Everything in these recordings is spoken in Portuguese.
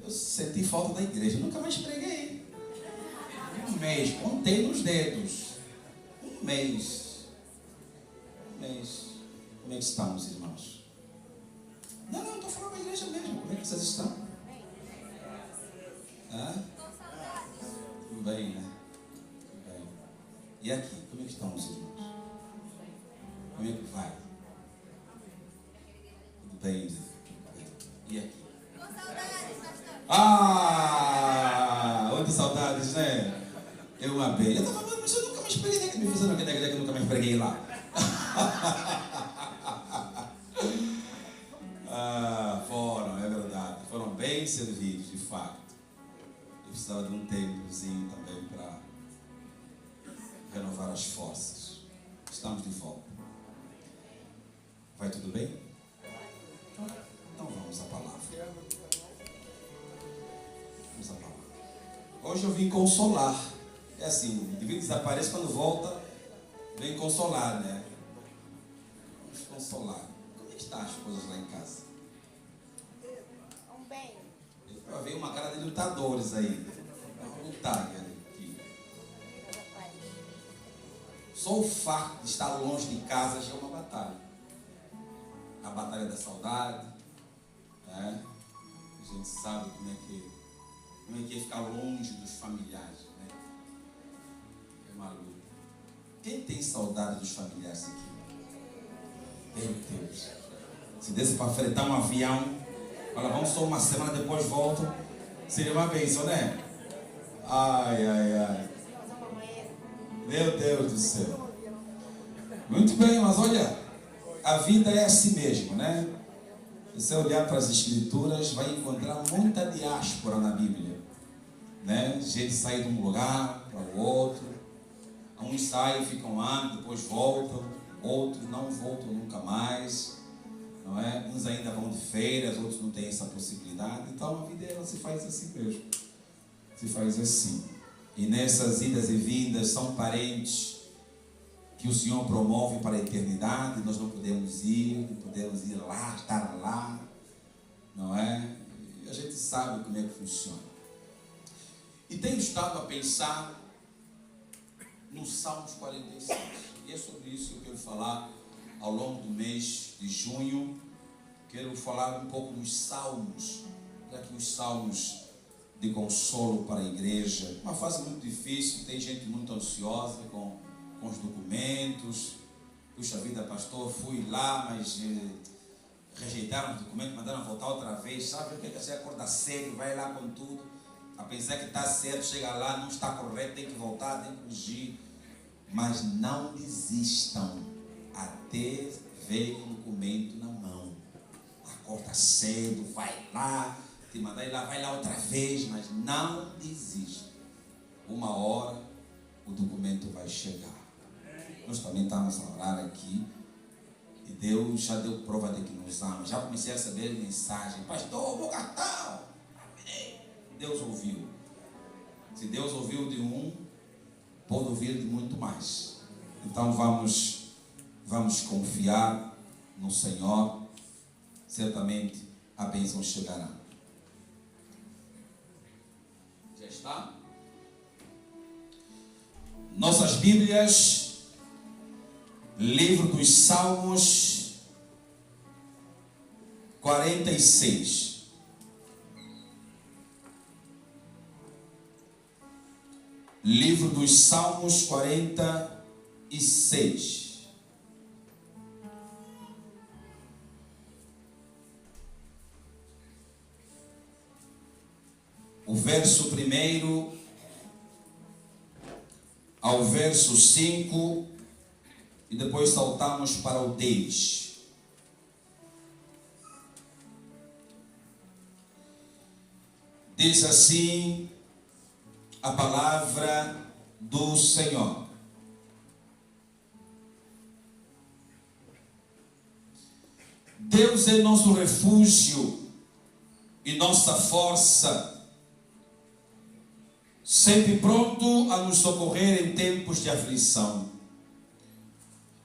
Eu senti falta da igreja, eu nunca mais preguei. Um mês, contei nos dedos. Um mês. Como é que estamos, irmãos? Não, estou falando da igreja mesmo. Como é que vocês estão? Tudo bem, né? Tudo bem. E aqui, como é que estão os irmãos? Como é que vai? Tudo bem? E aqui? Muitas saudades, né? Eu uma vez. Eu estava falando, mas eu nunca mais preguei aqui. Me fizeram aqui na igreja que eu nunca mais preguei lá. Foram, é verdade. Foram bem servidos, de fato. Eu precisava de um tempozinho também para renovar as forças. Estamos de volta. Vai tudo bem? Então vamos à palavra. Vamos à palavra. Hoje eu vim consolar. É assim, o indivíduo desaparece, quando volta, vem consolar, né? Vamos consolar. Como é que estão as coisas lá em casa? Bem. Eu vi uma cara de lutadores aí. Vamos lutar aqui. Só o fato de estar longe de casa já é uma batalha. A batalha da saudade, né? A gente sabe como é que é ficar longe dos familiares, né? É uma luta. Quem tem saudade dos familiares aqui? Meu Deus. Se desse para fretar um avião, fala, vamos só uma semana depois voltam, seria uma bênção, né? Ai. Meu Deus do céu. Muito bem, mas olha, a vida é assim mesmo, né? Se você olhar para as escrituras, vai encontrar muita diáspora na Bíblia, né? Gente sai de um lugar para o outro. Uns saem, ficam anos, depois voltam. Outros não voltam nunca mais, não é? Uns ainda vão de férias, outros não têm essa possibilidade. Então a vida ela se faz assim mesmo. Se faz assim. E nessas idas e vindas são parentes que o Senhor promove para a eternidade. Nós não podemos ir lá, estar lá, não é? E a gente sabe como é que funciona. E tenho estado a pensar no Salmos 46. E é sobre isso que eu quero falar ao longo do mês de junho. Quero falar um pouco dos salmos, já que os salmos de consolo para a igreja. Uma fase muito difícil, tem gente muito ansiosa com os documentos. Puxa vida, pastor, fui lá, mas rejeitaram os documentos, mandaram voltar outra vez. Sabe o que é que você acorda cedo, vai lá com tudo, a pensar que está certo, chega lá, não está correto, tem que voltar, tem que fugir. Mas não desistam até ver o documento na mão. Acorda cedo, vai lá, te mandar ir lá, vai lá outra vez, mas não desista. Uma hora o documento vai chegar. Nós também estamos a orar aqui e Deus já deu prova de que nos ama. Já comecei a receber mensagem: pastor, meu cartão. Deus ouviu. Se Deus ouviu de um, pode ouvir de muito mais. Então vamos confiar no Senhor. Certamente a bênção chegará. Já está? Nossas Bíblias, livro dos Salmos 46. Livro dos Salmos 46. O verso 1 ao verso 5 e depois saltamos para o 10. Diz assim a palavra do Senhor: Deus é nosso refúgio e nossa força, sempre pronto a nos socorrer em tempos de aflição.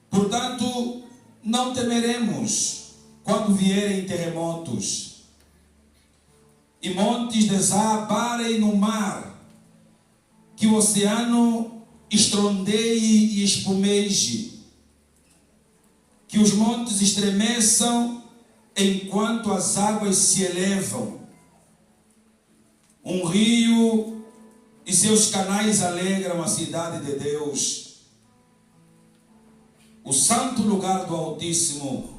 Portanto, não temeremos quando vierem terremotos e montes desabarem no mar, que o oceano estrondeie e espumeje, que os montes estremeçam enquanto as águas se elevam. Um rio e seus canais alegram a cidade de Deus, o santo lugar do Altíssimo.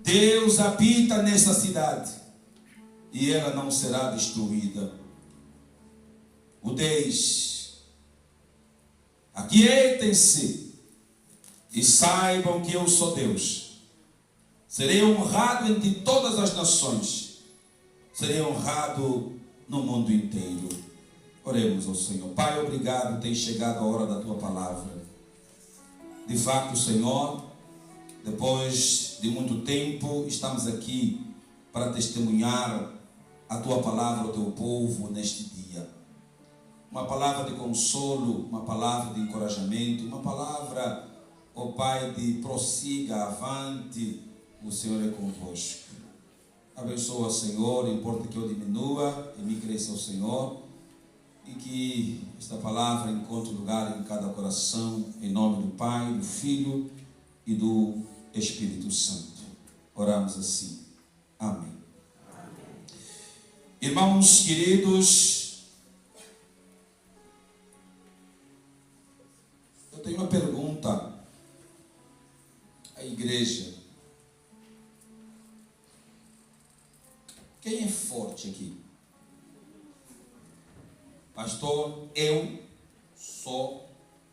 Deus habita nessa cidade e ela não será destruída. O 10. Aquietem-se e saibam que eu sou Deus. Serei honrado entre todas as nações. Serei honrado no mundo inteiro. Oremos ao Senhor. Pai, obrigado, tem chegado a hora da tua palavra. De fato, Senhor, depois de muito tempo, estamos aqui para testemunhar a tua palavra ao teu povo neste dia. Uma palavra de consolo, uma palavra de encorajamento, uma palavra, ó Pai, de prossiga, avante, o Senhor é convosco. Abençoa, Senhor, importa que eu diminua e me cresça o Senhor, e que esta palavra encontre lugar em cada coração, em nome do Pai, do Filho e do Espírito Santo. Oramos assim. Amém. Amém. Irmãos queridos, eu tenho uma pergunta à igreja. Quem é forte aqui? Pastor, eu sou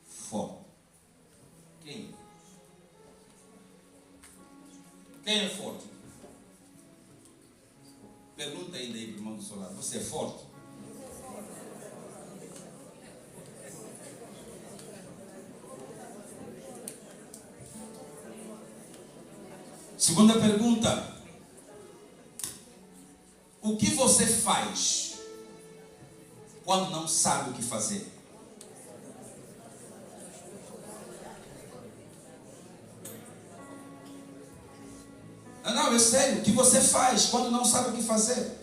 forte. Quem? Quem é forte? Pergunta ainda aí, irmão do seu lado. Você é forte? Segunda pergunta. O que você faz quando não sabe o que fazer? Não, é sério. O que você faz quando não sabe o que fazer?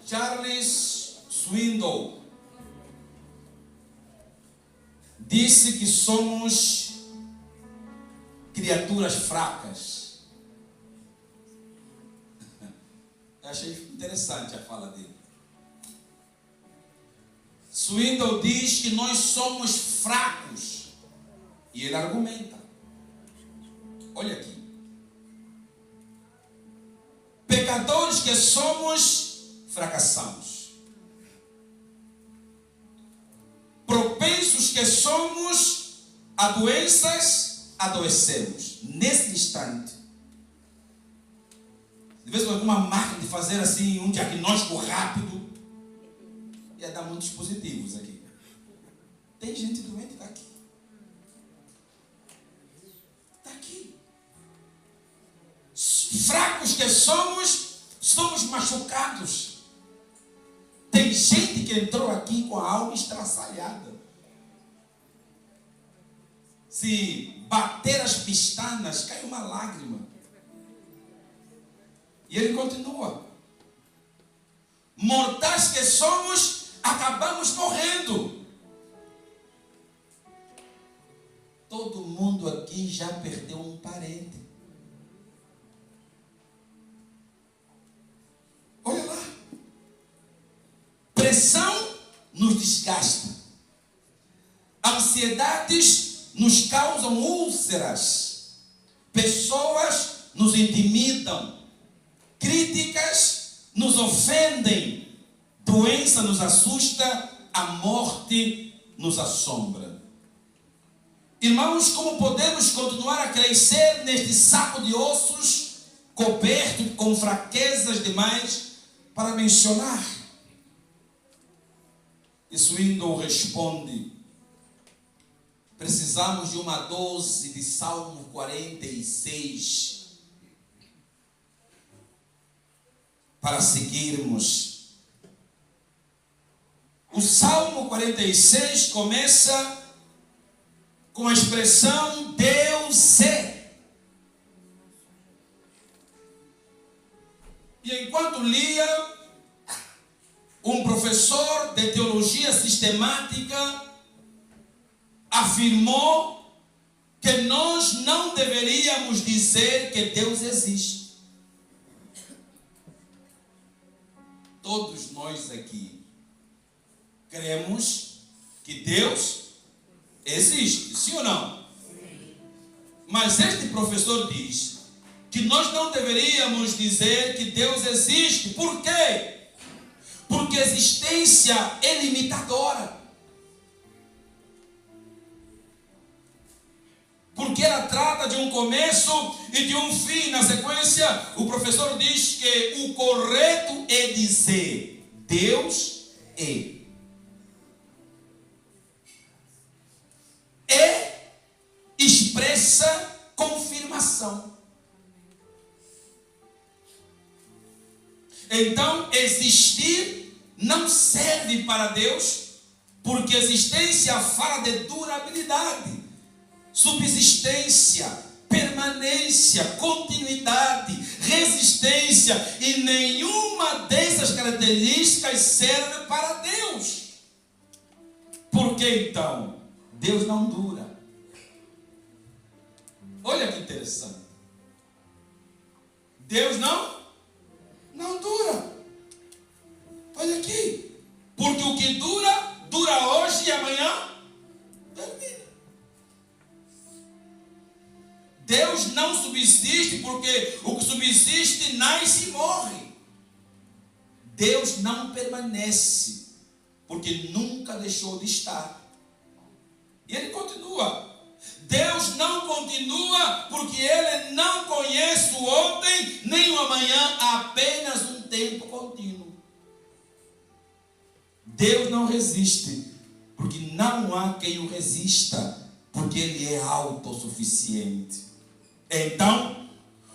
Charles Swindoll disse que somos criaturas fracas. Eu achei interessante a fala dele. Swindoll diz que nós somos fracos. E ele argumenta. Olha aqui. Pecadores que somos, fracassamos. Propensos que somos a doenças, adoecemos. Nesse instante. De vez em quando, uma máquina de fazer assim um diagnóstico rápido, ia dar muitos positivos aqui. Tem gente doente, está aqui. Está aqui. Fracos que somos machucados. Tem gente que entrou aqui com a alma estraçalhada. Se bater as pestanas, cai uma lágrima. E ele continua. Mortais que somos, acabamos morrendo. Todo mundo aqui já perdeu um parente. Olha lá. Pressão nos desgasta. Ansiedades nos causam úlceras. Pessoas nos intimidam. Críticas nos ofendem, doença nos assusta, a morte nos assombra. Irmãos, como podemos continuar a crescer neste saco de ossos, coberto com fraquezas demais para mencionar? E Swindoll responde: precisamos de uma dose de Salmo 46 para seguirmos. O Salmo 46 começa com a expressão Deus é. E enquanto lia, um professor de teologia sistemática afirmou que nós não deveríamos dizer que Deus existe. Todos nós aqui cremos que Deus existe, sim ou não? Sim. Mas este professor diz que nós não deveríamos dizer que Deus existe. Por quê? Porque a existência é limitadora. Porque ela trata de um começo e de um fim. Na sequência, o professor diz que o correto é dizer Deus é. É expressa confirmação. Então, existir não serve para Deus, porque existência fala de durabilidade, subsistência, permanência, continuidade, resistência, e nenhuma dessas características serve para Deus. Por que então Deus não dura? Olha que interessante. Deus não dura. Olha aqui. Porque o que dura, dura hoje e amanhã termina. Deus não subsiste, porque o que subsiste nasce e morre. Deus não permanece, porque nunca deixou de estar. E ele continua. Deus não continua, porque ele não conhece o ontem nem o amanhã, apenas um tempo contínuo. Deus não resiste, porque não há quem o resista, porque ele é autossuficiente. Então,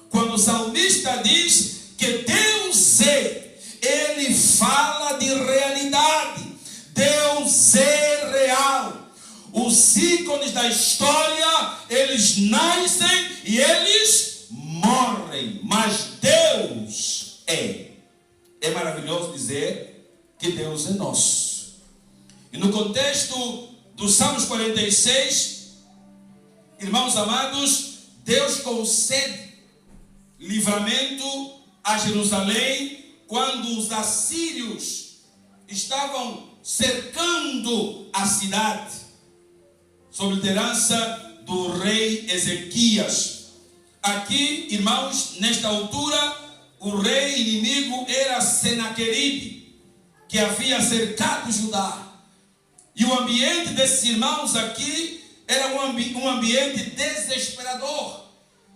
quando o salmista diz que Deus é, ele fala de realidade. Deus é real. Os ícones da história, eles nascem e eles morrem, mas Deus é. É maravilhoso dizer que Deus é nosso. E no contexto do Salmos 46, irmãos amados, Deus concede livramento a Jerusalém quando os assírios estavam cercando a cidade, sob liderança do rei Ezequias. Aqui, irmãos, nesta altura, o rei inimigo era Senaqueribe, que havia cercado Judá. E o ambiente desses irmãos aqui era um ambiente desesperador.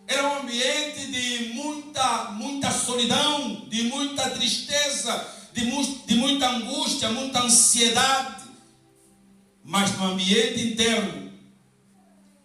Era um ambiente de muita solidão, de muita tristeza, de muita angústia, muita ansiedade. Mas no ambiente interno,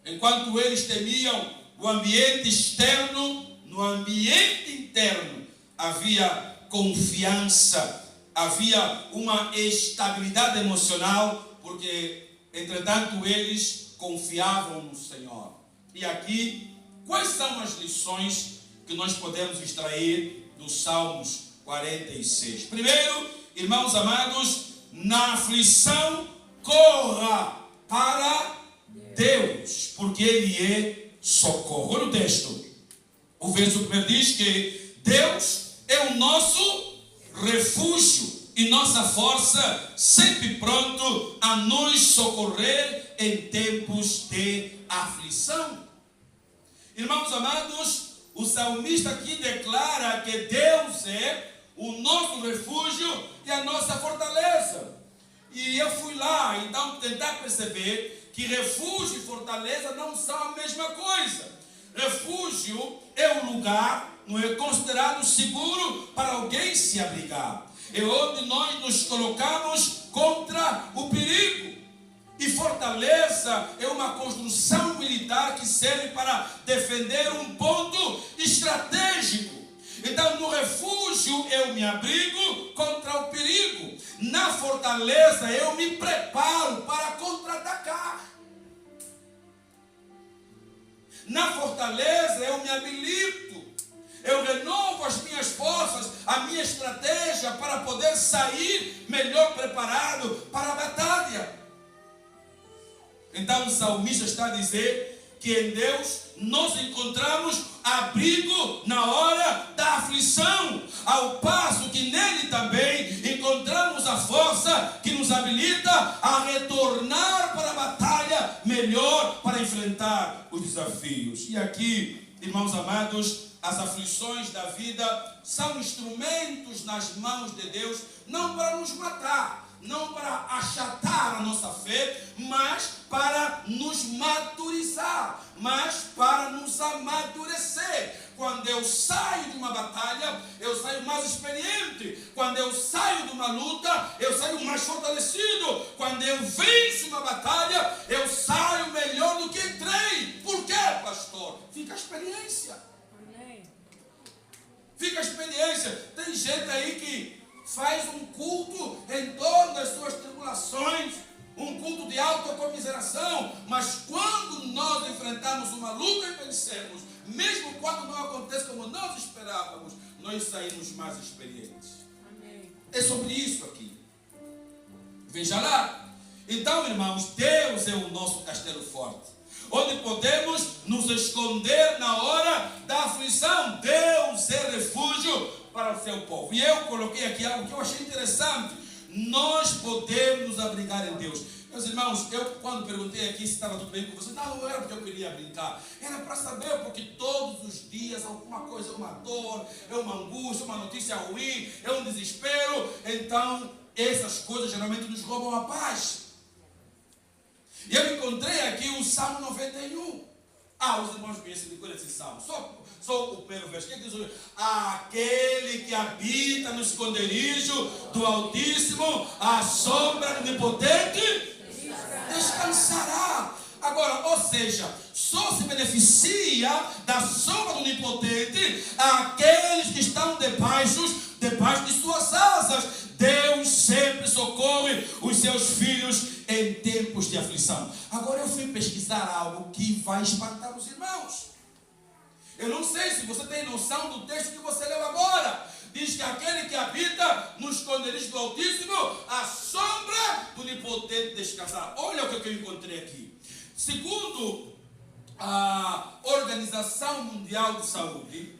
enquanto eles temiam o ambiente externo, no ambiente interno havia confiança, havia uma estabilidade emocional, porque, entretanto, eles confiavam no Senhor. E aqui, quais são as lições que nós podemos extrair dos Salmos 46? Primeiro, irmãos amados, na aflição, corra para Deus, porque Ele é socorro. Olha o texto. O verso 1 diz que Deus é o nosso refúgio e nossa força, sempre pronto a nos socorrer em tempos de aflição. Irmãos amados, o salmista aqui declara que Deus é o nosso refúgio e a nossa fortaleza. E eu fui lá, então, tentar perceber que refúgio e fortaleza não são a mesma coisa. Refúgio é um lugar, não é, considerado seguro para alguém se abrigar. É onde nós nos colocamos contra o perigo. E fortaleza é uma construção militar que serve para defender um ponto estratégico. Então, no refúgio eu me abrigo contra o perigo. Na fortaleza eu me preparo para contra-atacar. Na fortaleza eu me habilito. Eu renovo as minhas forças, a minha estratégia para poder sair melhor preparado para a batalha. Então o salmista está a dizer que em Deus nós encontramos abrigo na hora da aflição, ao passo que nele também encontramos a força que nos habilita a retornar para a batalha melhor para enfrentar os desafios. E aqui, irmãos amados, as aflições da vida são instrumentos nas mãos de Deus, não para nos matar, não para achatar a nossa fé, mas para nos maturizar, mas para nos amadurecer. Quando eu saio de uma batalha, eu saio mais experiente. Quando eu saio de uma luta, eu saio mais fortalecido. Quando eu venço uma batalha, eu saio melhor do que entrei. Por quê, pastor? Fica a experiência. Fica a experiência. Tem gente aí que faz um culto em torno das suas tribulações, um culto de autocomiseração, mas quando nós enfrentamos uma luta e vencemos, mesmo quando não acontece como nós esperávamos, nós saímos mais experientes. Amém. É sobre isso aqui. Veja lá. Então, irmãos, Deus é o nosso castelo forte, onde podemos nos esconder na hora da aflição. Deus é refúgio para o seu povo. E eu coloquei aqui algo que eu achei interessante. Nós podemos nos abrigar em Deus. Meus irmãos, eu quando perguntei aqui se estava tudo bem com você, não era porque eu queria brincar, era para saber, porque todos os dias alguma coisa, uma dor, é uma angústia, uma notícia ruim, é um desespero. Então essas coisas geralmente nos roubam a paz. E eu encontrei aqui o Salmo 91. Os irmãos conhecem de cor esse salmo. Só o primeiro verso. O que diz? Aquele que habita no esconderijo do Altíssimo, à sombra do Onipotente, descansará. Agora, ou seja, só se beneficia da sombra do Onipotente aqueles que estão debaixo de suas asas. Deus sempre socorre os seus filhos em tempos de aflição. Agora eu fui pesquisar algo que vai espantar os irmãos. Eu não sei se você tem noção do texto que você leu agora. Diz que aquele que habita no esconderijo do Altíssimo, a sombra do Onipotente descansar. Olha o que eu encontrei aqui. Segundo a Organização Mundial de Saúde,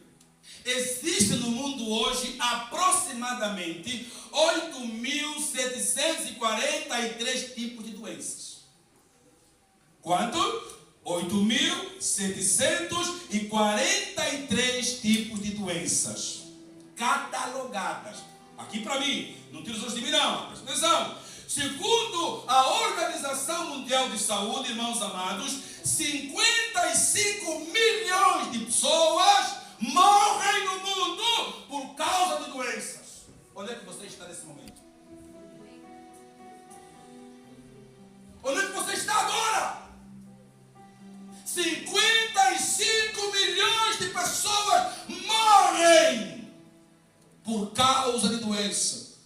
existe no mundo hoje aproximadamente 8.743 tipos de doenças. Quanto? 8.743 tipos de doenças catalogadas. Aqui para mim, não tira os olhos de mim não, presta atenção. Segundo a Organização Mundial de Saúde, irmãos amados, 55 milhões de pessoas morrem no mundo por causa de doenças. Onde é que você está nesse momento? Onde é que você está agora? 55 milhões de pessoas morrem por causa de doença.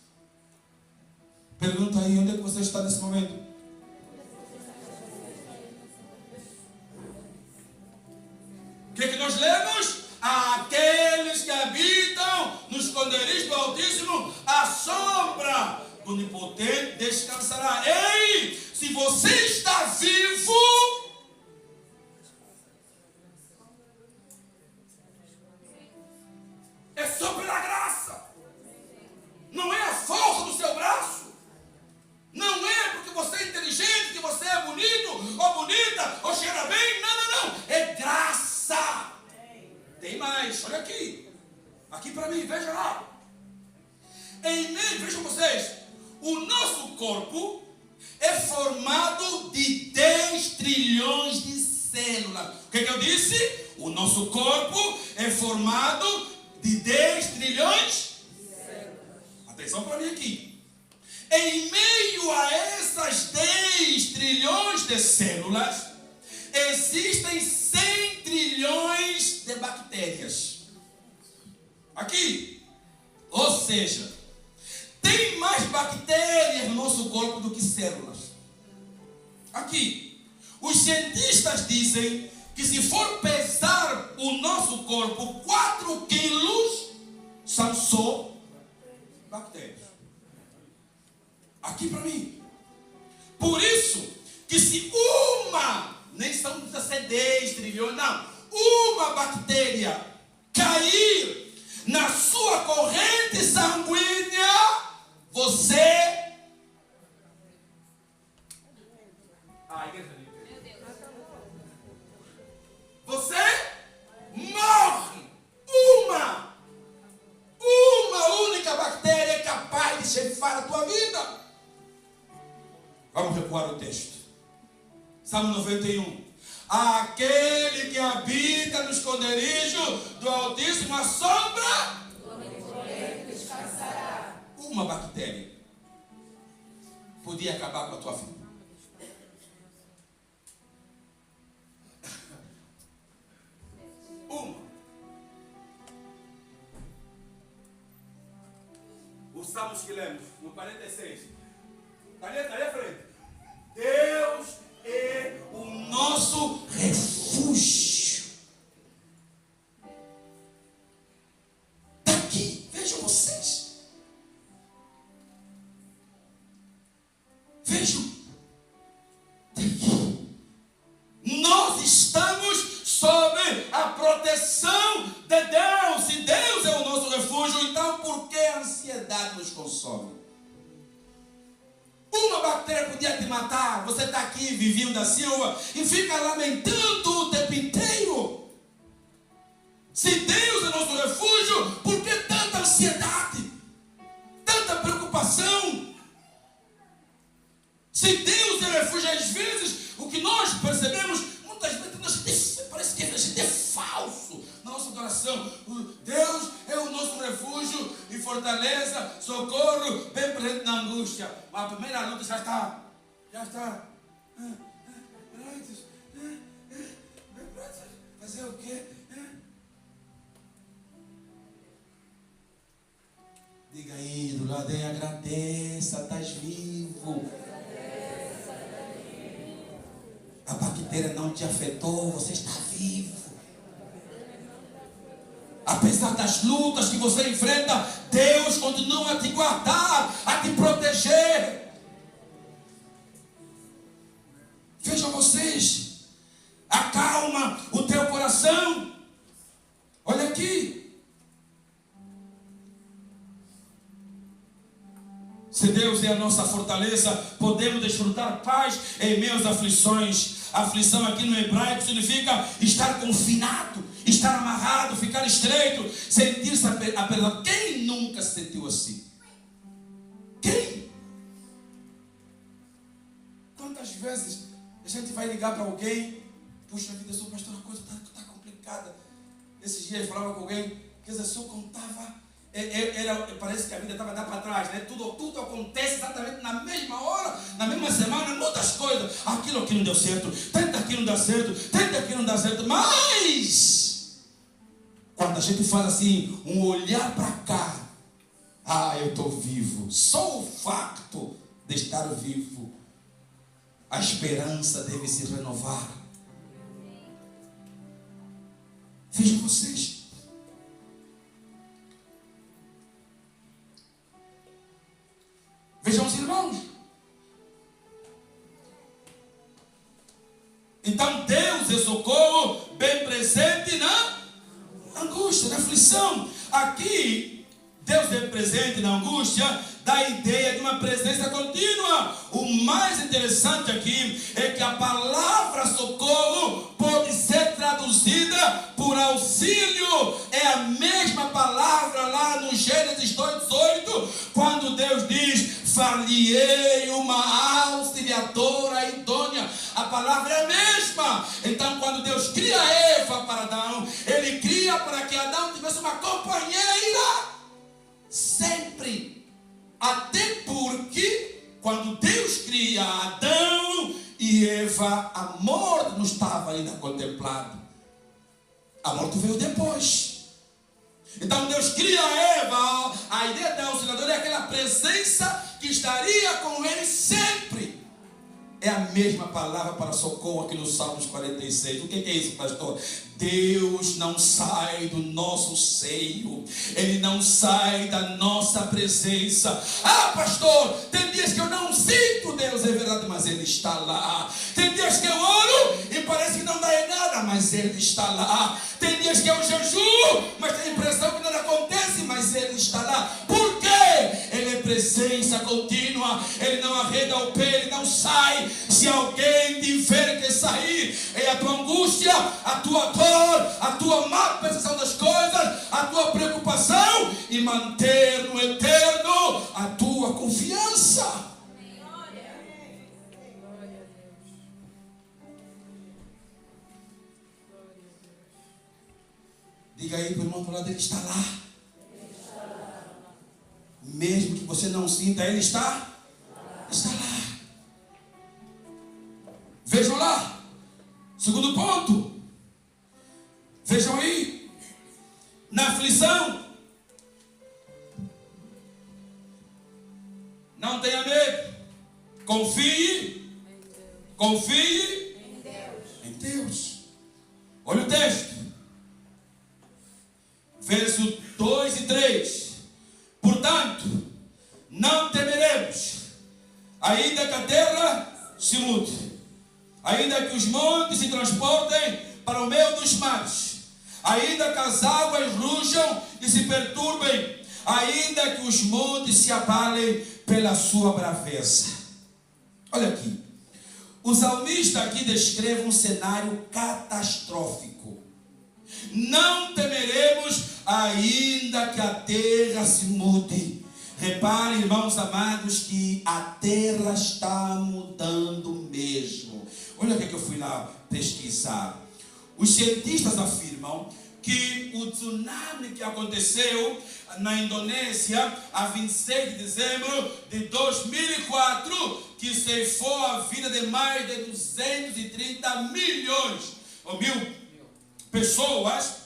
Pergunta aí, onde é que você está nesse momento? O que é que nós lemos? Aqueles que habitam no esconderijo do Altíssimo, a sombra do Onipotente descansará. Ei, se você está vivo, é só pela graça. Não é a força do seu braço. Não é porque você é inteligente, que você é bonito, ou bonita, ou cheira bem. Não. É graça. Tem mais, olha aqui. Aqui para mim, veja lá. Vejam vocês. O nosso corpo é formado de 10 trilhões de células. O que eu disse? O nosso corpo é formado de 10 trilhões de células. Atenção para mim aqui. Em meio a essas 10 trilhões de células, existem 100 trilhões de bactérias. Aqui. Ou seja, tem mais bactérias no nosso corpo do que células. Aqui, os cientistas dizem que se for pesar o nosso corpo, 4 quilos são só bactérias. Aqui para mim. Por isso, que se nem são 10 trilhões, não, uma bactéria cair na sua corrente sanguínea, você... Você morre. Uma única bactéria é capaz de chefar a tua vida. Vamos recuar o texto. Salmo 91. Aquele que habita no esconderijo do Altíssimo, a sombra descansará. Uma bactéria podia acabar com a tua vida. Os salmos que lemos, no 46. Está ali à frente. Deus é o nosso refúgio. Está aqui, vejam vocês. Vejam. Está aqui. Nós estamos sob a proteção de Deus. Se Deus é o nosso refúgio, então por que a ansiedade nos consome? Uma bactéria podia te matar. Você está aqui vivendo da Silva e fica lamentando o tempo inteiro. Se Deus é nosso refúgio, por que tanta ansiedade? Tanta preocupação? Se Deus é refúgio, às vezes, o que nós percebemos, muitas vezes, parece que a gente é falso na nossa adoração. Deus é o nosso refúgio e fortaleza, socorro, bem presente na angústia. A primeira luta já está. Fazer o quê? Diga aí, do lado aí, agradeça, estás vivo. A bactéria não te afetou, você está vivo. Apesar das lutas que você enfrenta, Deus continua a te guardar, a te proteger. Vejam vocês, acalma o teu coração. Olha aqui. Se Deus é a nossa fortaleza, podemos desfrutar paz em meio às aflições. Aflição aqui no hebraico significa estar confinado, estar amarrado, ficar estreito, sentir-se apertado. Quem nunca se sentiu assim? Quem? Quantas vezes a gente vai ligar para alguém, puxa vida, eu sou pastor, a coisa está complicada. Esses dias eu falava com alguém, que a pessoa contava, parece que a vida estava a dar para trás, né? Tudo acontece exatamente na mesma hora, na mesma semana, muitas coisas. Aquilo aqui não deu certo, tenta aqui não dá certo, tenta aqui não dá certo. Mas quando a gente faz assim, um olhar para cá, eu estou vivo. Só o facto de estar vivo, a esperança deve se renovar. Vejam vocês. Vejam os irmãos. Então Deus é socorro bem presente na angústia, na aflição. Aqui, Deus é presente na angústia, dá a ideia de uma presença contínua. O mais interessante aqui é que a palavra socorro pode ser traduzida por auxílio. É a mesma palavra lá no Gênesis 2:18, quando Deus diz: far-lhe-ei uma auxiliadora idônea. A palavra é a mesma. Então, quando Deus cria Eva para Adão, Ele cria para que Adão tivesse uma companheira sempre. Até porque, quando Deus cria Adão e Eva, a morte não estava ainda contemplada. A morte veio depois. Então Deus cria Eva. A ideia da auxiliadora é aquela presença que estaria com ele sempre. É a mesma palavra para socorro aqui no Salmos 46. O que é isso, pastor? Deus não sai do nosso seio. Ele não sai da nossa presença. Ah, pastor, tem dias que eu não sinto Deus, é verdade, mas Ele está lá. Tem dias que eu oro e parece que não dá em nada, mas Ele está lá. Tem dias que eu jejuo, mas tenho a impressão que nada acontece, mas Ele está lá. Por quê? Ele é presença contínua. Ele não arreda o pé, Ele não sai. Se alguém tiver que sair, é a tua angústia, a tua dor, a tua má percepção das coisas, a tua preocupação, e manter no eterno a tua confiança. Diga aí para o irmão do lado, Ele está lá. Mesmo que você não sinta, Ele está lá. Vejam lá. Segundo ponto. Vejam aí. Na aflição, não tenha medo. Confie em Deus. Olha o texto. Verso 2 e 3. Portanto, não temeremos, ainda que a terra se mude, ainda que os montes se transportem para o meio dos mares, ainda que as águas rujam e se perturbem, ainda que os montes se abalem pela sua braveza. Olha aqui. O salmista aqui descreve um cenário catastrófico. Não temeremos, ainda que a terra se mude. Reparem, irmãos amados, que a terra está mudando mesmo. Olha o que eu fui lá pesquisar. Os cientistas afirmam que o tsunami que aconteceu na Indonésia a 26 de dezembro de 2004, que ceifou a vida de mais de 230 milhões ou mil pessoas,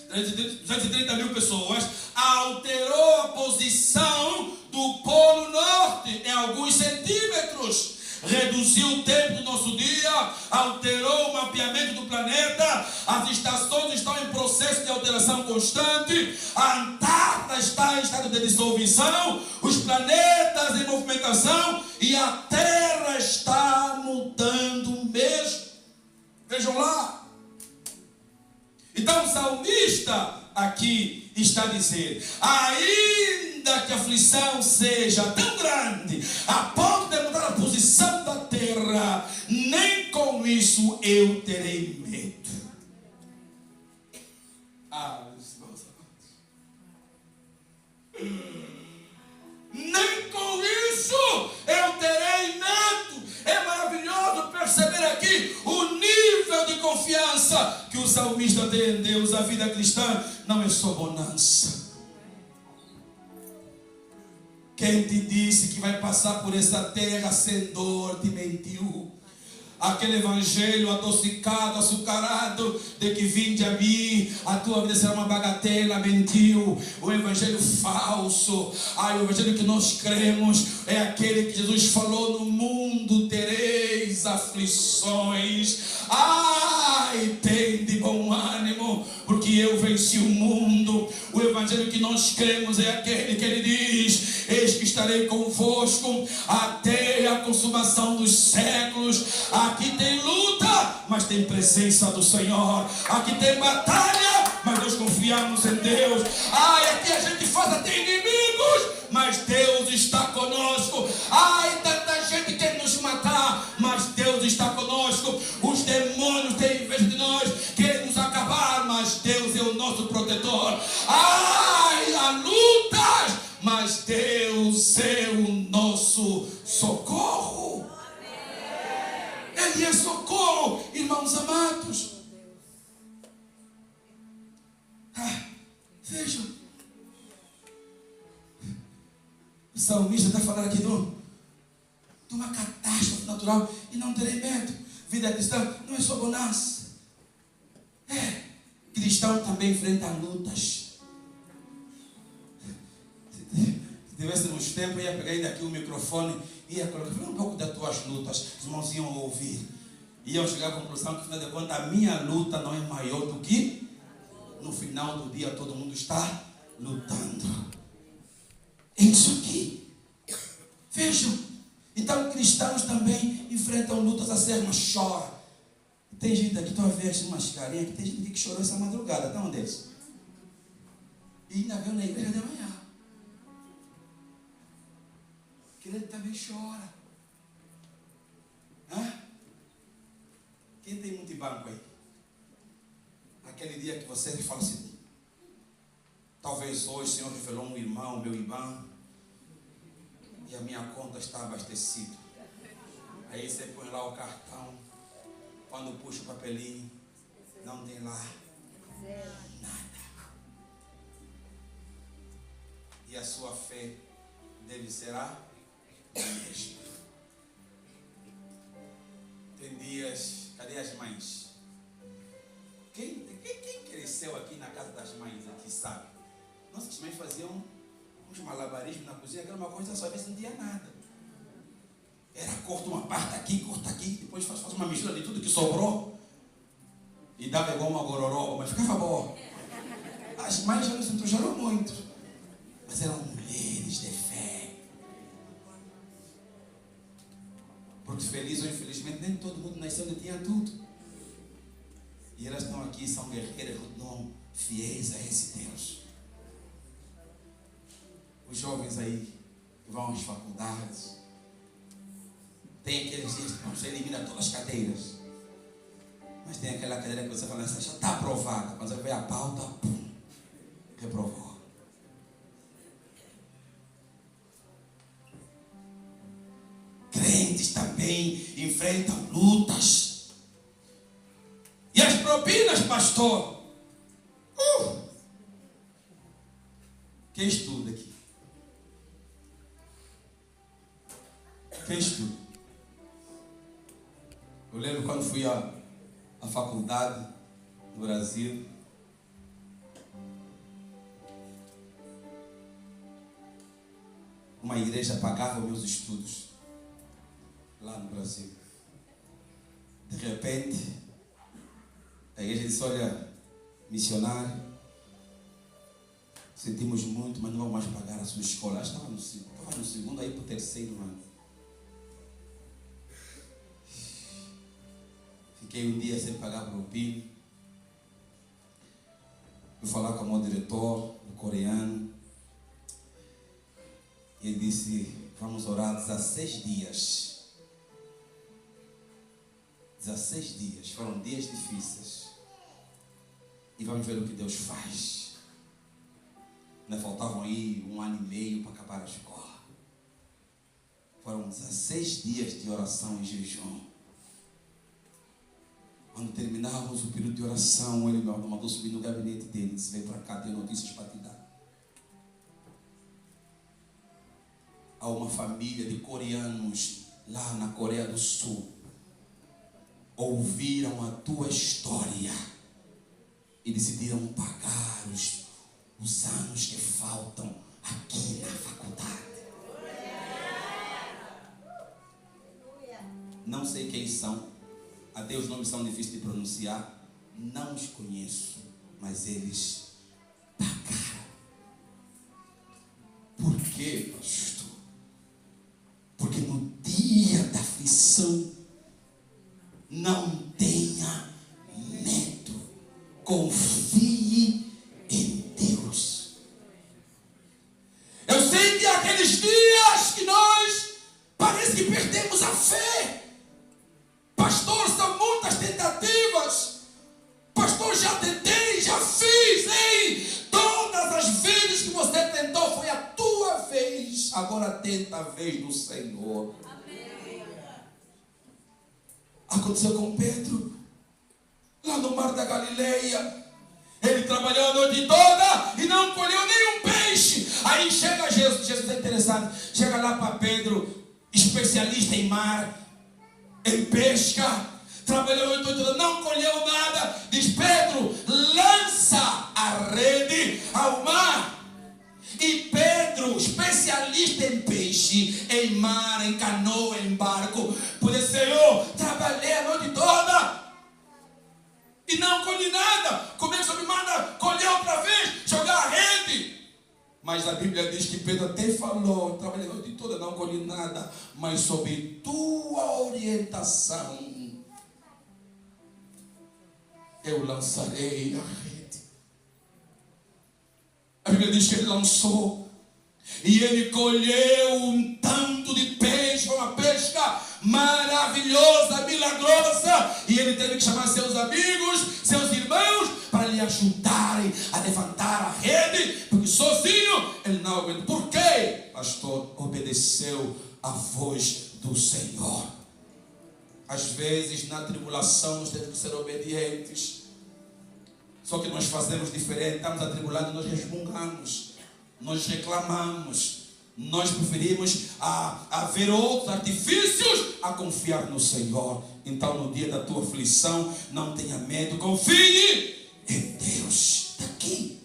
230 mil pessoas, alterou a posição do Polo Norte em alguns centímetros, reduziu o tempo do nosso dia, alterou o mapeamento do planeta, as estações estão em processo de alteração constante, a Antártida está em estado de dissolução, os planetas em movimentação e a Terra está mudando mesmo. Vejam lá. Então o salmista aqui está dizendo: ainda que a aflição seja tão grande a ponto de mudar a posição da terra, nem com isso eu terei medo. Nem com isso eu terei medo. É maravilhoso perceber aqui o nível de confiança que o salmista tem em Deus. A vida cristã não é só bonança. Quem te disse que vai passar por essa terra sem dor te mentiu. Aquele evangelho adocicado, açucarado, de que vinde a mim, a tua vida será uma bagatela, mentiu. O evangelho falso, o evangelho que nós cremos, é aquele que Jesus falou: no mundo tereis aflições. Tem de bom ânimo, porque eu venci o mundo. O evangelho que nós cremos é aquele que ele diz: eis que estarei convosco até a consumação dos séculos. Aqui tem luta, mas tem presença do Senhor. Aqui tem batalha, mas nós confiamos em Deus. Aqui a gente faz até inimigos, mas Deus está conosco. Tanta gente quer nos matar, mas Deus está conosco. Os demônios têm inveja de nós, querem nos acabar, mas Deus é o nosso protetor. Há lutas, mas Deus é o nosso socorro. Ele é socorro, irmãos amados. Vejam, o salmista está falando aqui de uma catástrofe natural e não terei medo. Vida cristã não é só bonança. Cristão também enfrenta lutas. tivesse nos tempos, eu ia pegar ainda aqui o microfone, ia colocar um pouco das tuas lutas, os irmãos iam ouvir. Iam chegar à conclusão que, afinal de contas, a minha luta não é maior do que no final do dia todo mundo está lutando. É isso aqui. Vejam. Então, cristãos também enfrentam lutas a ser, mas chora. Tem gente aqui, estou a ver umas carinhas, que tem gente que chorou essa madrugada. Está onde eles? E ainda veio na igreja de manhã. Crente também chora. Hã? Quem tem multibanco aí? Aquele dia que você fala assim, talvez hoje o Senhor revelou um irmão, meu irmão, e a minha conta está abastecida. Aí você põe lá o cartão, quando puxa o papelinho, não tem lá nada. E a sua fé deve ser a mesma. Tem dias, cadê as mães? Quem cresceu aqui na casa das mães aqui sabe? Nossas mães faziam uns malabarismos na cozinha, que era uma coisa só, vez não tinha nada. Era corta uma parte aqui, corta aqui, depois faz uma mistura de tudo que sobrou e dava igual uma gororoba, mas ficava boa. As mães já não se entujaram muito, mas eram mulheres de fé. Porque feliz ou infelizmente nem todo mundo nasceu onde tinha tudo. E elas estão aqui, são guerreiras, continuam fiéis a esse Deus. Os jovens aí que vão às faculdades, tem aqueles dias que você elimina todas as cadeiras, mas tem aquela cadeira que você fala, essa já está aprovada. Quando você vê a pauta, pum, reprovou. Crentes também enfrentam lutas. E as propinas, pastor? Quem estuda aqui? Quem estuda? Eu lembro quando fui à faculdade no Brasil. Uma igreja pagava meus estudos lá no Brasil. De repente, a igreja disse, olha, missionário, sentimos muito, mas não vamos mais pagar a sua escola. Eu estava no segundo, aí para o terceiro ano. Fiquei um dia sem pagar propina. Fui falar com o meu diretor, o coreano. E ele disse, vamos orar 16 dias. 16 dias, foram dias difíceis. E vamos ver o que Deus faz. Ainda faltavam aí 1 ano e meio para acabar a escola. Foram 16 dias de oração e jejum. Quando terminávamos o período de oração, ele me mandou subir no gabinete dele. Disse, vem para cá, tenho notícias para te dar. Há uma família de coreanos lá na Coreia do Sul. Ouviram a tua história e decidiram pagar os anos que faltam aqui na faculdade. Não sei quem são, até os nomes são difíceis de pronunciar, não os conheço, mas eles pagaram. Por quê, pastor? Porque no dia da aflição, não tenha medo, confie em Deus. Eu sei que há aqueles dias que nós parece que perdemos a fé. Pastor, são muitas tentativas. Pastor, já tentei, já fiz. Ei, todas as vezes que você tentou foi a tua vez. Agora tenta a vez do Senhor. Aconteceu com Pedro, lá no mar da Galileia. Ele trabalhou a noite toda e não colheu nenhum peixe. Aí chega Jesus é interessante, chega lá para Pedro, especialista em mar, em pesca, trabalhou a noite toda, não colheu nada. Diz, Pedro, lança a rede ao mar. E Pedro, especialista em peixe, em mar, em canoa, em barco. Por isso, Senhor, trabalhei a noite toda e não colhi nada. Como é que o Senhor me manda colher outra vez, jogar a rede? Mas a Bíblia diz que Pedro até falou: trabalhei a noite toda, não colhi nada, mas sob tua orientação eu lançarei a rede. A Bíblia diz que ele lançou e ele colheu um tanto de peixe, uma pesca maravilhosa, milagrosa. E ele teve que chamar seus amigos, seus irmãos, para lhe ajudarem a levantar a rede, porque sozinho ele não aguentou. Por quê? Pastor, obedeceu a voz do Senhor. Às vezes na tribulação nós temos que ser obedientes. Só que nós fazemos diferente. Estamos atribulados, nós resmungamos, nós reclamamos, nós preferimos a ver outros artifícios a confiar no Senhor. Então no dia da tua aflição, não tenha medo, confie em Deus. Está aqui.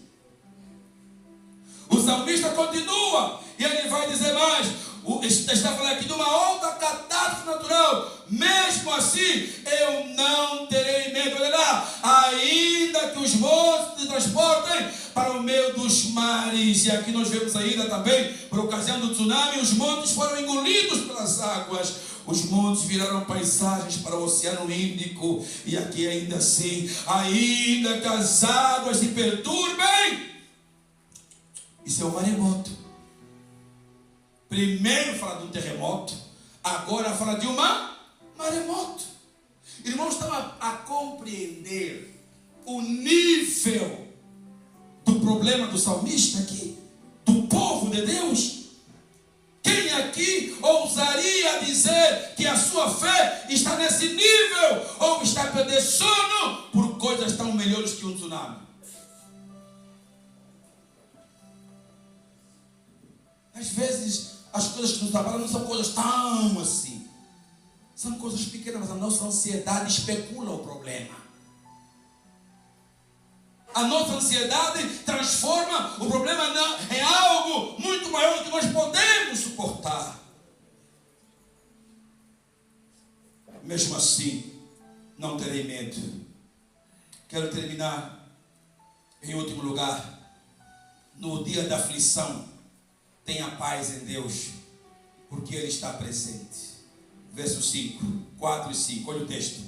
O salmista continua e ele vai dizer mais. Está falando aqui de uma outra catástrofe natural. Mesmo assim, eu não terei medo. Olha lá, ainda que os montes se transportem para o meio dos mares. E aqui nós vemos ainda também, por ocasião do tsunami, os montes foram engolidos pelas águas. Os montes viraram paisagens para o Oceano Índico. E aqui ainda assim, ainda que as águas se perturbem. Isso é um maremoto. Primeiro fala de um terremoto, agora fala de uma maremoto. Irmãos, estão a compreender o nível do problema do salmista aqui, do povo de Deus? Quem aqui ousaria dizer que a sua fé está nesse nível, ou está a perder sono por coisas tão melhores que um tsunami? Às vezes as coisas que nos abalam não são coisas tão assim. São coisas pequenas, mas a nossa ansiedade especula o problema. A nossa ansiedade transforma o problema em algo muito maior do que nós podemos suportar. Mesmo assim, não terei medo. Quero terminar em último lugar. No dia da aflição, tenha paz em Deus, porque Ele está presente. Verso 5, 4 e 5, olha o texto.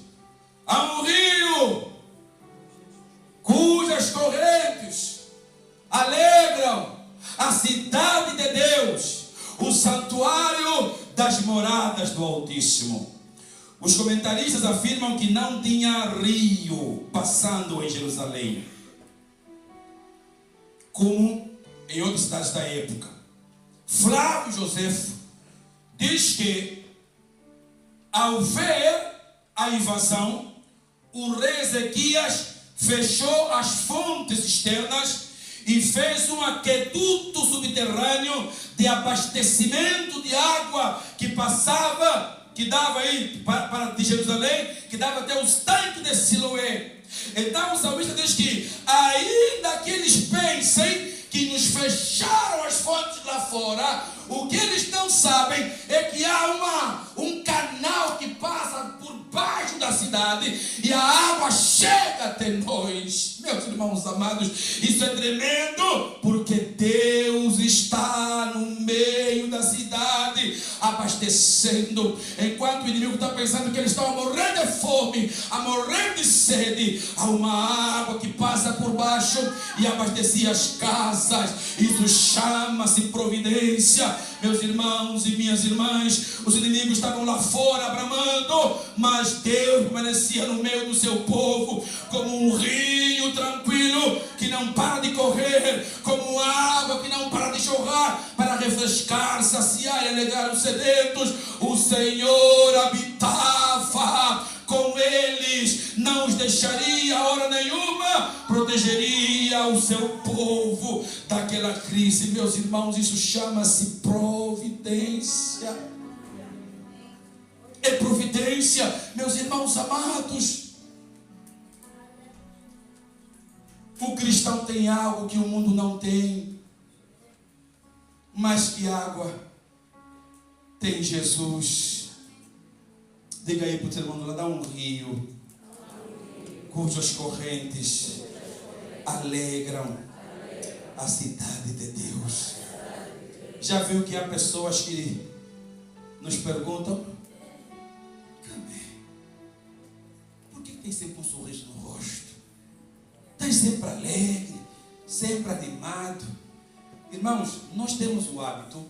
Há um rio cujas correntes alegram a cidade de Deus, o santuário das moradas do Altíssimo. Os comentaristas afirmam que não tinha rio passando em Jerusalém, como em outras cidades da época. Flávio Josefo diz que, ao ver a invasão, o rei Ezequias fechou as fontes externas e fez um aqueduto subterrâneo de abastecimento de água que passava, que dava aí para de Jerusalém, que dava até os tanques de Siloé. Então o salmista diz que, ainda que eles pensem que nos fecharam as fontes lá fora, o que eles não sabem é que há um canal que passa por baixo da cidade e a água chega até nós. Meus irmãos amados, isso é tremendo, porque Deus está no meio da cidade abastecendo. Enquanto o inimigo está pensando que eles estão a morrer de fome, a morrer de sede, há uma água que passa por baixo e abastecia as casas. Isso chama-se providência. Meus irmãos e minhas irmãs, os inimigos estavam lá fora bramando, mas Deus permanecia no meio do seu povo, como um rio tranquilo que não para de correr, como água que não para de jorrar, para refrescar, saciar e alegrar os sedentos. O Senhor habitava com eles, não os deixaria a hora nenhuma, protegeria o seu povo daquela crise. Meus irmãos, isso chama-se providência. É providência, meus irmãos amados. O cristão tem algo que o mundo não tem. mais que água, tem Jesus. Diga aí para o teu irmão lá, dá um rio cujas correntes alegram a cidade de Deus. Já viu que há pessoas que nos perguntam: por que tem sempre um sorriso no rosto? Está sempre alegre, sempre animado. Irmãos, nós temos o hábito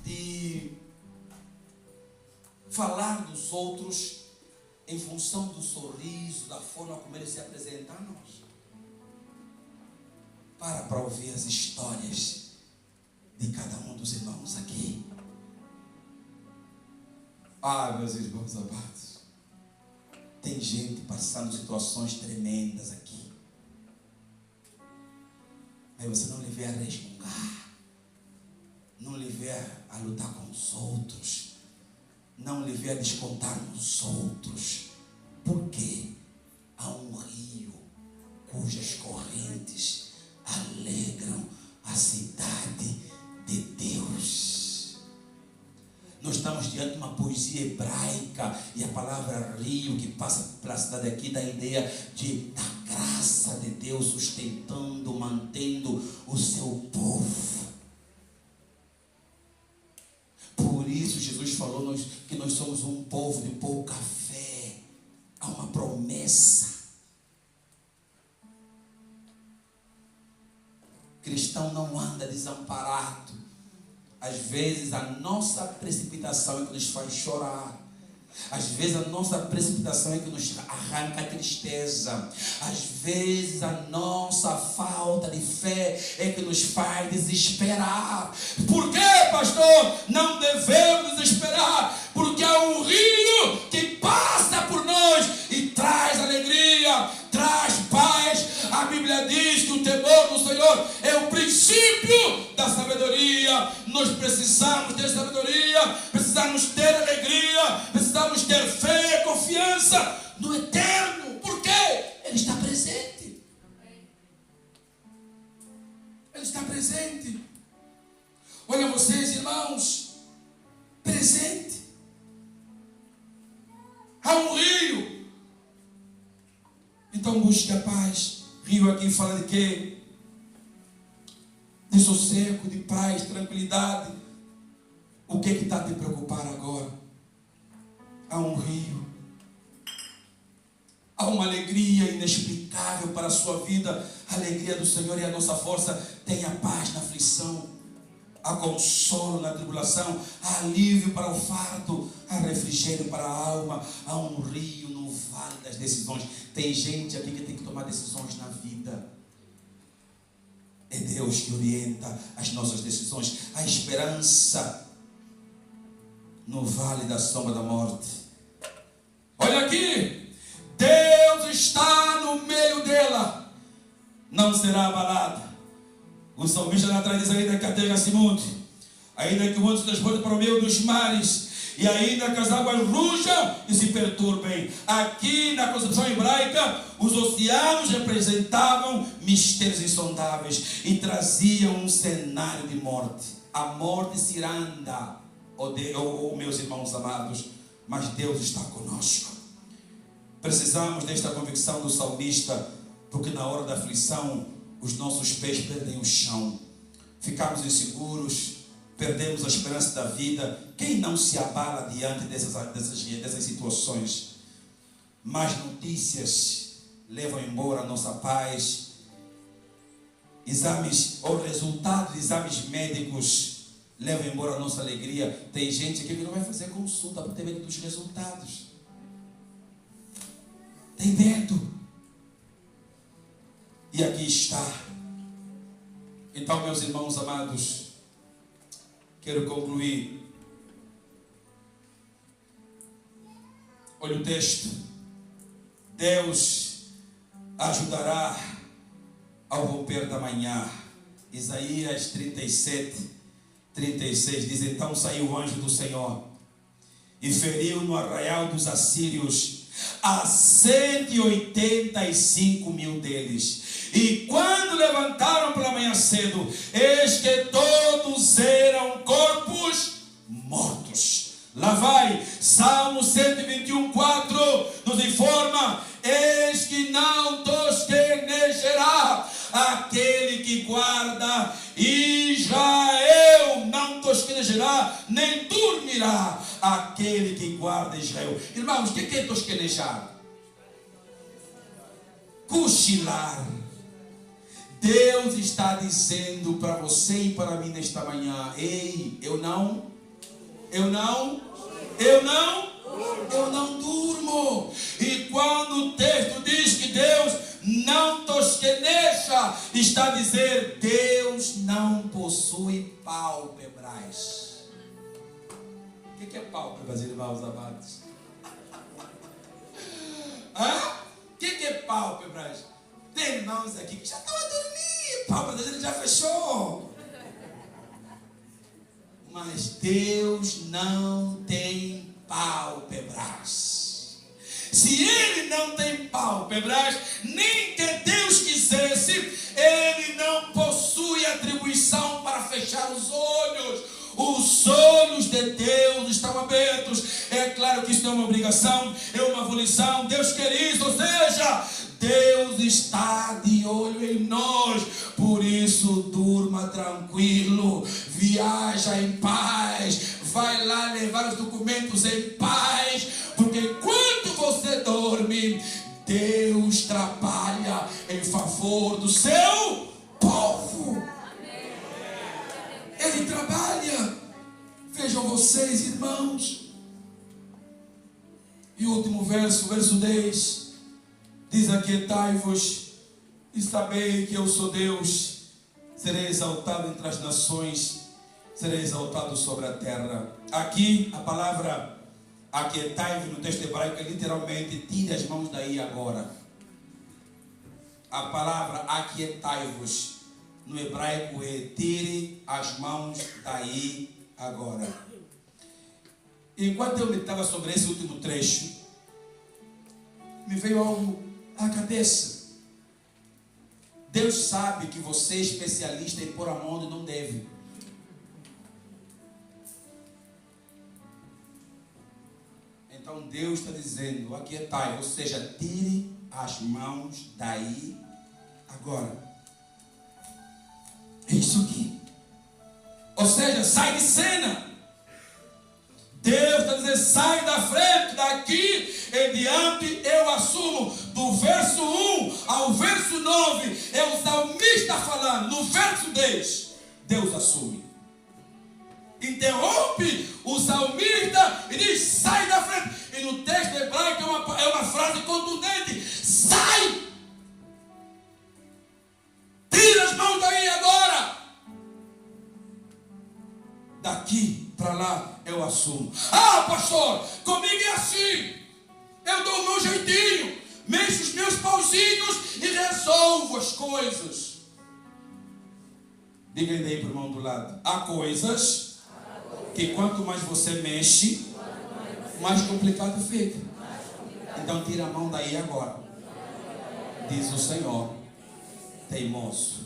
de falar dos outros em função do sorriso, da forma como eles se apresentam a nós. Para ouvir as histórias de cada um dos irmãos aqui. Ah, meus irmãos amados, tem gente passando situações tremendas aqui. Aí você não lhe vê a resmungar, não lhe vê a lutar com os outros, não lhe vê a descontar nos outros. Por quê? Há um rio cujas correntes alegram a cidade de Deus. Nós estamos diante de uma poesia hebraica, e a palavra rio que passa pela cidade aqui dá a ideia da graça de Deus sustentando, mantendo o seu povo. Por isso Jesus falou que nós somos um povo de pouca fé. Há uma promessa. Cristão não anda desamparado. Às vezes a nossa precipitação é que nos faz chorar. Às vezes a nossa precipitação é que nos arranca a tristeza. Às vezes a nossa falta de fé é que nos faz desesperar. Por quê, pastor? Não devemos desesperar, porque há um rio que passa por nós e traz alegria, traz paz. A Bíblia diz que o temor do Senhor é o princípio da sabedoria. Nós precisamos ter sabedoria, precisamos ter alegria, precisamos ter fé e confiança no eterno. Por quê? Ele está presente. Ele está presente. Olha vocês, irmãos, presente. Há um rio. Então busque a paz. Rio aqui fala de quê? De sossego, de paz, tranquilidade. O que está a te preocupar agora? Há um rio. Há uma alegria inexplicável para a sua vida. A alegria do Senhor é a nossa força. Tenha paz na aflição. Há consolo na tribulação. Há alívio para o fardo. Há refrigério para a alma. Há um rio no vale das decisões. Tem gente aqui que tem que tomar decisões na vida. É Deus que orienta as nossas decisões. Há esperança no vale da sombra da morte. Olha aqui. Deus está no meio dela. Não será abalada. O salmista lá atrás diz: ainda que a terra se mude, ainda que o mundo se transporte para o meio dos mares, e ainda que as águas rujam e se perturbem. Aqui na concepção hebraica, os oceanos representavam mistérios insondáveis e traziam um cenário de morte. A morte se iranda, meus irmãos amados, mas Deus está conosco. Precisamos desta convicção do salmista, porque na hora da aflição os nossos pés perdem o chão, ficamos inseguros, perdemos a esperança da vida. Quem não se abala diante dessas situações? Más notícias levam embora a nossa paz. Exames ou resultados de exames médicos levam embora a nossa alegria. Tem gente aqui que não vai fazer consulta porque tem medo dos resultados. Tem medo. E aqui está. Então, meus irmãos amados, quero concluir. Olha o texto. Deus ajudará ao romper da manhã. Isaías 37, 36 diz: então saiu o anjo do Senhor e feriu no arraial dos assírios a 185 mil deles. E quando levantaram pela manhã cedo, eis que todos eram corpos mortos. Lá vai, Salmo 121:4 nos informa: eis que não tosquenejará aquele que guarda Israel, não tosquenejará, nem dormirá aquele que guarda Israel. Irmãos, o que é tosquenejar? Cochilar. Deus está dizendo para você e para mim nesta manhã: ei, eu não durmo. E quando o texto diz que Deus não tosqueneja, está a dizer: Deus não possui pálpebras. O que é pálpebras, irmãos amados? O que é pálpebras? Tem irmãos aqui que já estão a dormir, pálpebras ele já fechou. Mas Deus não tem pálpebras. Se Ele não tem pálpebras, nem que Deus quisesse, Ele não possui atribuição para fechar os olhos. Os olhos de Deus estão abertos. É claro que isso não é uma obrigação, é uma volição. Deus quer isso, ou seja, Deus está de olho em nós. Por isso, durma tranquilo, viaja em paz, vai lá levar os documentos em paz, porque enquanto você dorme, Deus trabalha em favor do seu povo. Ele trabalha. Vejam vocês, irmãos. E o último verso, verso 10, diz: aquietai-vos e sabei que eu sou Deus. Serei exaltado entre as nações, serei exaltado sobre a terra. Aqui a palavra aquietai-vos no texto hebraico é literalmente: tire as mãos daí agora. A palavra aquietai-vos no hebraico é: tire as mãos daí agora. Enquanto eu meditava sobre esse último trecho, me veio algo à cabeça. Deus sabe que você é especialista em pôr a mão onde não deve. Então Deus está dizendo: aquietai, ou seja, tire as mãos daí agora. É isso aqui. Ou seja, sai de cena. Deus está dizendo: sai da frente, daqui em diante eu assumo. Do verso 1 ao verso 9 é o salmista falando. No verso 10, Deus assume. Interrompe o salmista e diz: sai da frente. E no texto hebraico é uma frase contundente: sai! Tira as mãos daí agora. Daqui para lá eu assumo. Ah, pastor, comigo é assim. Eu dou o meu jeitinho, mexo os meus pauzinhos e resolvo as coisas. Diga aí para o irmão do lado: há coisas que quanto mais você mexe, mais complicado fica. Então tira a mão daí agora, diz o Senhor teimoso.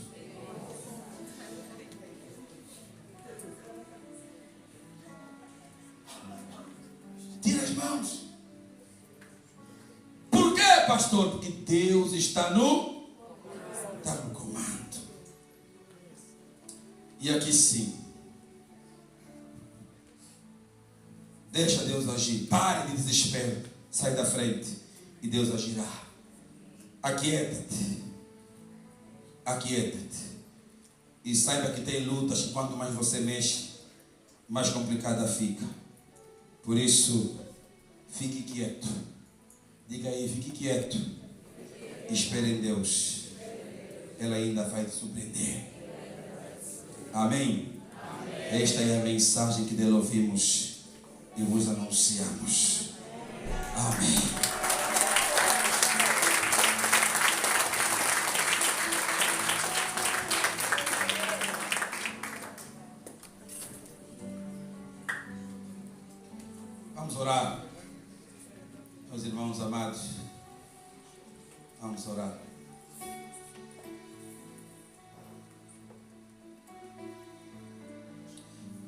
Tira as mãos. Por quê, pastor? Porque Deus está no comando. E aqui sim, deixa Deus agir. Pare de desespero. Sai da frente e Deus agirá. Aquieta-te. Aquieta-te. E saiba que tem lutas que quanto mais você mexe, mais complicada fica. Por isso, fique quieto. Diga aí: fique quieto. Espere em Deus. Ela ainda vai te surpreender. Amém? Esta é a mensagem que dele ouvimos e vos anunciamos. Amém. Vamos orar. Meus irmãos amados, vamos orar.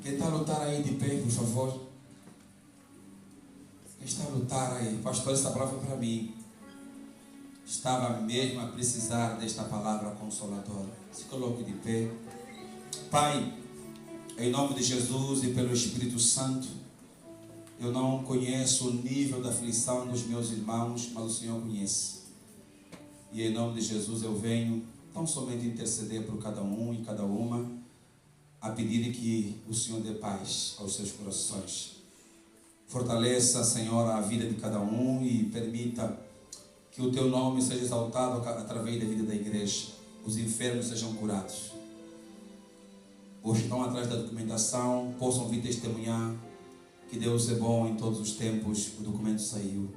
Quem está a lutar aí de pé, por favor? Quem está a lutar aí? Pastor, essa palavra é para mim. Estava mesmo a precisar desta palavra consoladora. Se coloque de pé. Pai, em nome de Jesus e pelo Espírito Santo, eu não conheço o nível da aflição dos meus irmãos, mas o Senhor conhece. E em nome de Jesus eu venho tão somente interceder por cada um e cada uma, a pedir que o Senhor dê paz aos seus corações. Fortaleça, Senhor, a vida de cada um e permita que o Teu nome seja exaltado através da vida da igreja. Os enfermos sejam curados. Os que estão atrás da documentação possam vir testemunhar que Deus é bom em todos os tempos. O documento saiu.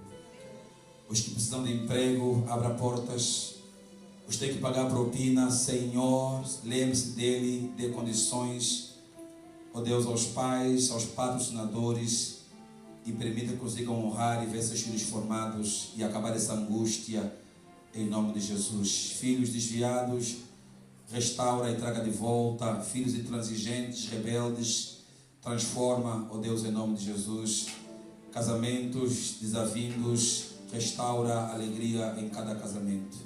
Os que precisam de emprego, abra portas. Os que têm que pagar propina, Senhor, lembre-se dele, dê condições, ó Deus, aos pais, aos patrocinadores, e permita que consigam honrar e ver seus filhos formados e acabar essa angústia, em nome de Jesus. Filhos desviados, restaura e traga de volta. Filhos intransigentes, rebeldes, transforma, ó Deus, em nome de Jesus. Casamentos desavindos, restaura a alegria em cada casamento.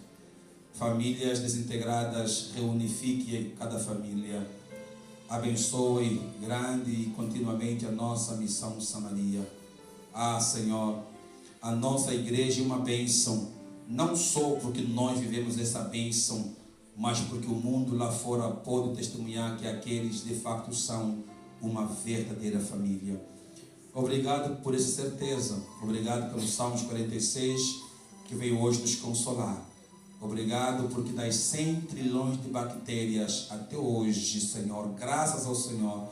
Famílias desintegradas, reunifique cada família. Abençoe grande e continuamente a nossa missão Samaria. Ah, Senhor, a nossa igreja é uma bênção, não só porque nós vivemos essa bênção, mas porque o mundo lá fora pode testemunhar que aqueles de facto são uma verdadeira família. Obrigado por essa certeza. Obrigado pelo Salmos 46, que veio hoje nos consolar. Obrigado porque das 100 trilhões de bactérias até hoje, Senhor, graças ao Senhor,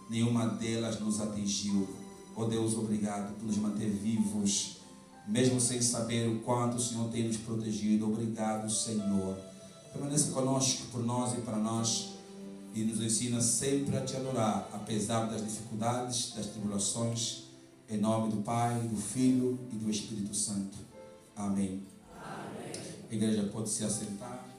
nenhuma delas nos atingiu. Oh Deus, obrigado por nos manter vivos, mesmo sem saber o quanto o Senhor tem nos protegido. Obrigado, Senhor. Permaneça conosco, por nós e para nós, e nos ensina sempre a te adorar, apesar das dificuldades, das tribulações, em nome do Pai, do Filho e do Espírito Santo. Amém. A igreja pode se assentar.